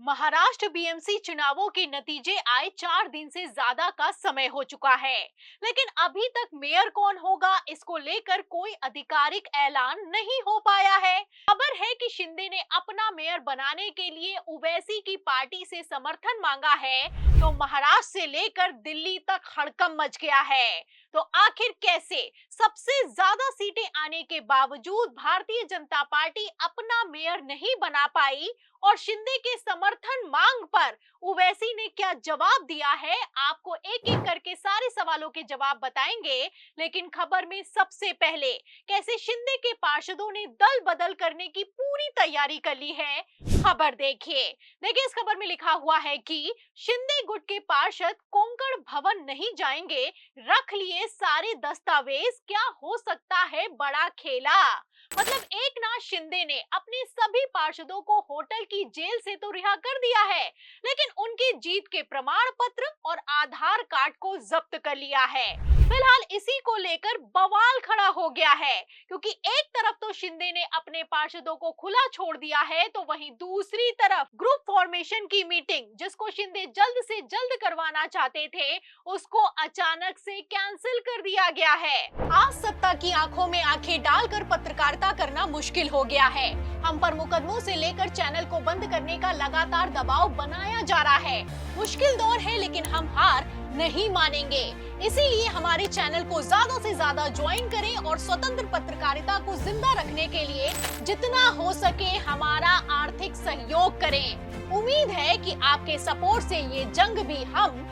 Maharashtra BMC चुनावों के नतीजे आए 4 दिन से ज्यादा का समय हो चुका है, लेकिन अभी तक मेयर कौन होगा इसको लेकर कोई आधिकारिक ऐलान नहीं हो पाया है। खबर है कि शिंदे ने अपना मेयर बनाने के लिए ओवैसी की पार्टी से समर्थन मांगा है, तो महाराष्ट्र से लेकर दिल्ली तक हड़कंप मच गया है। तो आखिर कैसे सबसे ज्यादा सीटें आने के बावजूद भारतीय जनता पार्टी अपना मेयर नहीं बना पाई और शिंदे के समर्थन मांग पर ओवैसी ने क्या जवाब दिया है, आपको एक एक करके सारे सवालों के जवाब बताएंगे। लेकिन खबर में सबसे पहले कैसे शिंदे के पार्षदों ने दल बदल करने की पूरी तैयारी कर ली है, खबर देखिए। देखिए इस खबर में लिखा हुआ है कि शिंदे गुट के पार्षद कोंकण भवन नहीं जाएंगे, रख लिए सारे दस्तावेज, क्या हो सकता है बड़ा खेला। मतलब एकनाथ शिंदे ने अपने सभी पार्षदों को होटल की जेल से तो रिहा कर दिया है, लेकिन उनकी जीत के प्रमाण पत्र और आधार कार्ड को जब्त कर लिया है। फिलहाल इसी को लेकर बवाल खड़ा हो गया है, क्योंकि एक तरफ तो शिंदे ने अपने पार्षदों को खुला छोड़ दिया है, तो वहीं दूसरी तरफ ग्रुप फॉर्मेशन की मीटिंग जिसको शिंदे जल्द से जल्द करवाना चाहते थे, उसको अचानक से कैंसिल कर दिया गया है। आज सत्ता की आंखों में आंखें डालकर पत्रकारिता करना मुश्किल हो गया है। हम पर मुकदमों से लेकर चैनल को बंद करने का लगातार दबाव बनाया जा रहा है। मुश्किल दौर है, लेकिन हम हार नहीं मानेंगे। इसीलिए हमारे चैनल को ज्यादा से ज्यादा ज्वाइन करें और स्वतंत्र पत्रकारिता को जिंदा रखने के लिए जितना हो सके हमारा आर्थिक सहयोग करें। उम्मीद है कि आपके सपोर्ट से ये जंग भी हम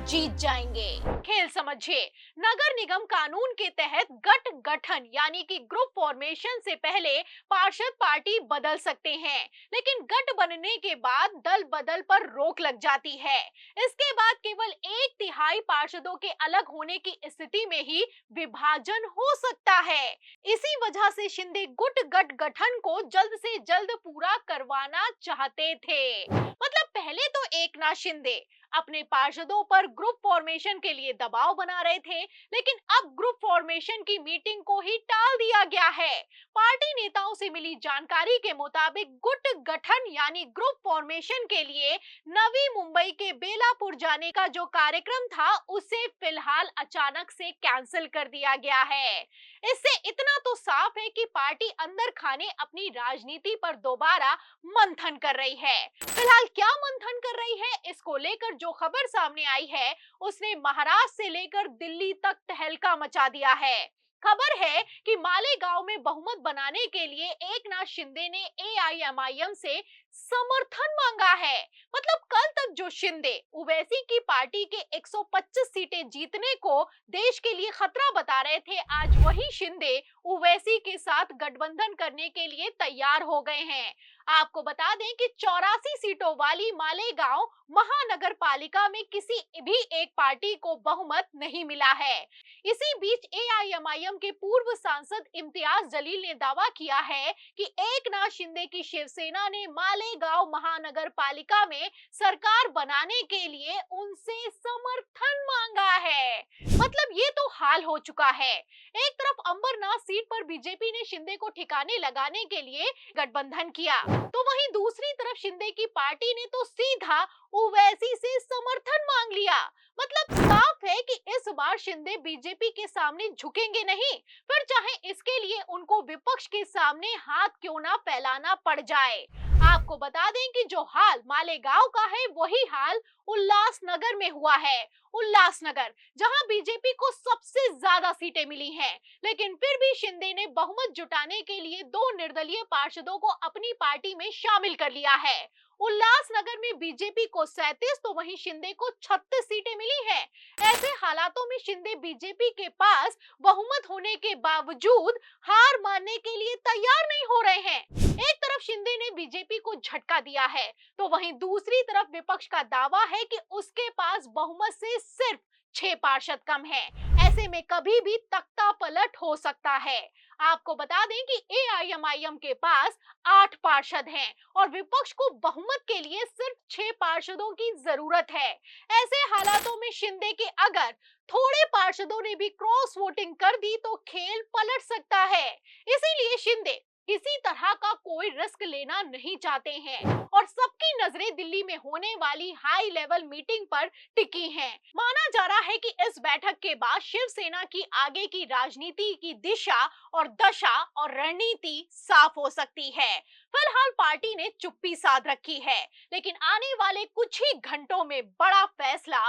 जीत जाएंगे। खेल समझिए, नगर निगम कानून के तहत गठ गठन यानी कि ग्रुप फॉर्मेशन से पहले पार्षद पार्टी बदल सकते हैं, लेकिन गठ बनने के बाद दल बदल पर रोक लग जाती है। इसके बाद केवल 1/3 पार्षदों के अलग होने की स्थिति में ही विभाजन हो सकता है। इसी वजह से शिंदे गुट गठ गठन को जल्द से जल्द पूरा करवाना चाहते थे। मतलब पहले तो एकनाथ शिंदे अपने पार्षदों पर ग्रुप फॉर्मेशन के लिए दबाव बना रहे थे, लेकिन अब ग्रुप फॉर्मेशन की मीटिंग को ही टाल दिया गया है। पार्टी नेताओं से मिली जानकारी के मुताबिक गुट गठन यानी ग्रुप फॉर्मेशन के लिए नवी मुंबई के बेलापुर जाने का जो कार्यक्रम था, उसे फिलहाल अचानक से कैंसिल कर दिया गया है। इससे इतना तो साफ है कि पार्टी अंदर खाने अपनी राजनीति पर दोबारा मंथन कर रही है। फिलहाल क्या मंथन कर रही है, इसको लेकर जो खबर सामने आई है उसने महाराष्ट्र से लेकर दिल्ली तक तहलका मचा दिया है। खबर है कि मालेगांव में बहुमत बनाने के लिए एकनाथ शिंदे ने एआईएमआईएम से समर्थन मांगा है। मतलब कल तक जो शिंदे ओवैसी की पार्टी के 125 सीटें जीतने को देश के लिए खतरा बता रहे थे, आज वही शिंदे ओवैसी के साथ गठबंधन करने के लिए तैयार हो गए हैं। आपको बता दें कि 84 सीटों वाली मालेगांव महानगर पालिका में किसी भी एक पार्टी को बहुमत नहीं मिला है। इसी बीच एआईएमआईएम के पूर्व सांसद इम्तियाज जलील ने दावा किया है कि एकनाथ शिंदे की शिवसेना ने मालेगांव महानगर पालिका में सरकार बनाने के लिए उनसे समर्थन मांगा है। मतलब ये तो हाल हो चुका है। एक तरफ अंबरनाथ सीट पर बीजेपी ने शिंदे को ठिकाने लगाने के लिए गठबंधन किया, तो वहीं दूसरी तरफ शिंदे की पार्टी ने तो सीधा ओवैसी से समर्थन मांग लिया। मतलब साफ है कि इस बार शिंदे बीजेपी के सामने झुकेंगे नहीं, फिर चाहे इसके लिए उनको विपक्ष के सामने हाथ क्यों ना फैलाना पड़ जाए। आपको बता दें कि जो हाल मालेगांव का है, वही हाल उल्लासनगर में हुआ है। उल्लासनगर जहां बीजेपी को सबसे ज्यादा सीटें मिली हैं, लेकिन फिर भी शिंदे ने बहुमत जुटाने के लिए 2 निर्दलीय पार्षदों को अपनी पार्टी में शामिल कर लिया है। उल्लासनगर में बीजेपी को 37 तो वहीं शिंदे को 36 सीटें मिली हैं। ऐसे हालातों में शिंदे बीजेपी के पास बहुमत होने के बावजूद हार मानने के लिए तैयार नहीं हो रहे हैं। एक तरफ शिंदे ने बीजेपी को झटका दिया है, तो वहीं दूसरी तरफ विपक्ष का दावा है कि उसके पास बहुमत से सिर्फ 6 पार्षद कम हैं। ऐसे में कभी भी तख्ता पलट हो सकता है। आपको बता दें कि एआईएमआईएम के पास 8 पार्षद हैं और विपक्ष को बहुमत के लिए सिर्फ 6 पार्षदों की जरूरत है। ऐसे हालातों में शिंदे के अगर थोड़े पार्षदों ने भी क्रॉस वोटिंग कर दी तो खेल पलट सकता है। इसीलिए शिंदे किसी तरह का कोई रिस्क लेना नहीं चाहते हैं और सबकी नजरें दिल्ली में होने वाली हाई लेवल मीटिंग पर टिकी हैं। माना जा रहा है कि इस बैठक के बाद शिवसेना की आगे की राजनीति की दिशा और दशा और रणनीति साफ हो सकती है। फिलहाल पार्टी ने चुप्पी साध रखी है, लेकिन आने वाले कुछ ही घंटों में बड़ा फैसला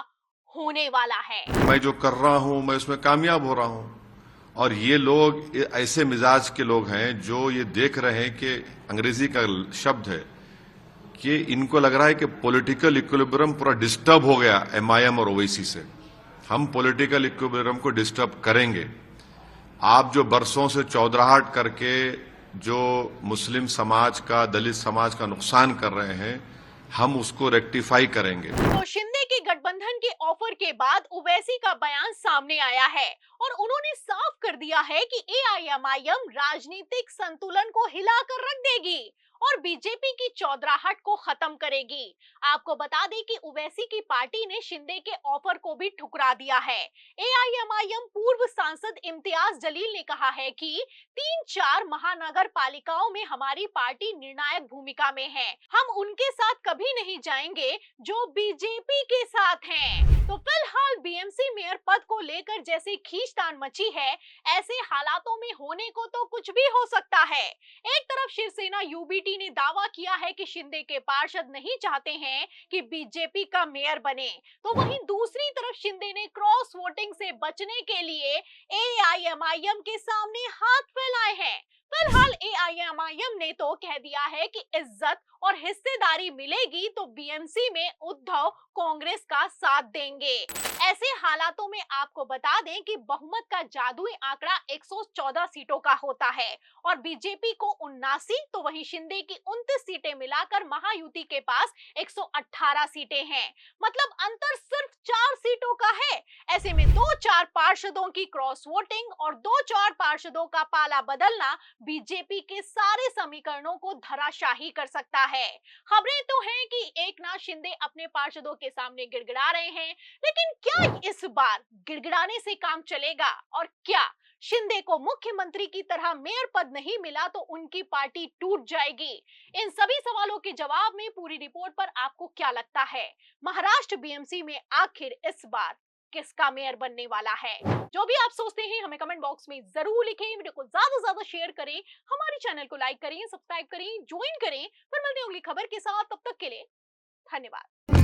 होने वाला है। मैं जो कर रहा हूं मैं उसमें कामयाब हो रहा हूं। और ये लोग ऐसे मिजाज के लोग हैं जो ये देख रहे हैं कि अंग्रेजी का शब्द है कि इनको लग रहा है कि पॉलिटिकल इक्विलिब्रियम पूरा डिस्टर्ब हो गया एमआईएम और ओवैसी से। हम पॉलिटिकल इक्विलिब्रियम को डिस्टर्ब करेंगे। आप जो बरसों से चौधराहट करके जो मुस्लिम समाज का, दलित समाज का नुकसान कर रहे हैं, हम उसको रेक्टिफाई करेंगे। तो शिंदे के गठबंधन के ऑफर के बाद ओवैसी का बयान सामने आया है और उन्होंने साफ कर दिया है कि एआईएमआईएम राजनीतिक संतुलन को हिलाकर रख देगी और बीजेपी की चौधराहट को खत्म करेगी। आपको बता दें कि ओवैसी की पार्टी ने शिंदे के ऑफर को भी ठुकरा दिया है। एआईएमआईएम पूर्व सांसद इम्तियाज जलील ने कहा है कि 3-4 महानगर पालिकाओं में हमारी पार्टी निर्णायक भूमिका में है। हम उनके साथ कभी नहीं जाएंगे जो बीजेपी के साथ हैं। तो फिलहाल बीएमसी मेयर पद को लेकर जैसे खींचतान मची है, ऐसे हालातों में होने को तो कुछ भी हो सकता है। एक तरफ शिवसेना यूबीटी ने दावा किया है कि शिंदे के पार्षद नहीं चाहते हैं कि बीजेपी का मेयर बने, तो वहीं दूसरी तरफ शिंदे ने क्रॉस वोटिंग से बचने के लिए एआईएमआईएम के सामने हाथ फैलाए हैं। फिलहाल एआईएमआईएम ने तो कह दिया है कि इज्जत और हिस्सेदारी मिलेगी तो बीएमसी में उद्धव कांग्रेस का साथ देंगे। ऐसे हालातों में आपको बता दें कि बहुमत का जादुई आंकड़ा 114 सीटों का होता है और बीजेपी को 79, तो वहीं शिंदे की 29 सीटें मिलाकर महायुति के पास 118 सीटें हैं। मतलब अंतर सिर्फ 4 सीटों का है। ऐसे में 2-4 पार्षदों की क्रॉस वोटिंग और 2-4 पार्षदों का पाला बदलना बीजेपी के सारे समीकरणों को धराशाही कर सकता है। खबरें तो हैं कि एकनाथ शिंदे अपने पार्षदों के सामने गिड़गिड़ा रहे हैं, लेकिन क्या इस बार गिड़गिड़ाने से काम चलेगा? और क्या शिंदे को मुख्यमंत्री की तरह मेयर पद नहीं मिला तो उनकी पार्टी टूट जाएगी? इन सभी सवालों के जवाब में पूरी रिपोर्ट पर आपको क्या लगता है? महाराष्ट्र बीएमसी में आखिर इस बार किसका मेयर बनने वाला है? जो भी आप सोचते हैं हमें कमेंट बॉक्स में जरूर लिखें। वीडियो को ज्यादा से ज्यादा शेयर करें, हमारे चैनल को लाइक करें, सब्सक्राइब करें, ज्वाइन करें। फिर मिलते हैं अगली खबर के साथ, तब तक के लिए धन्यवाद।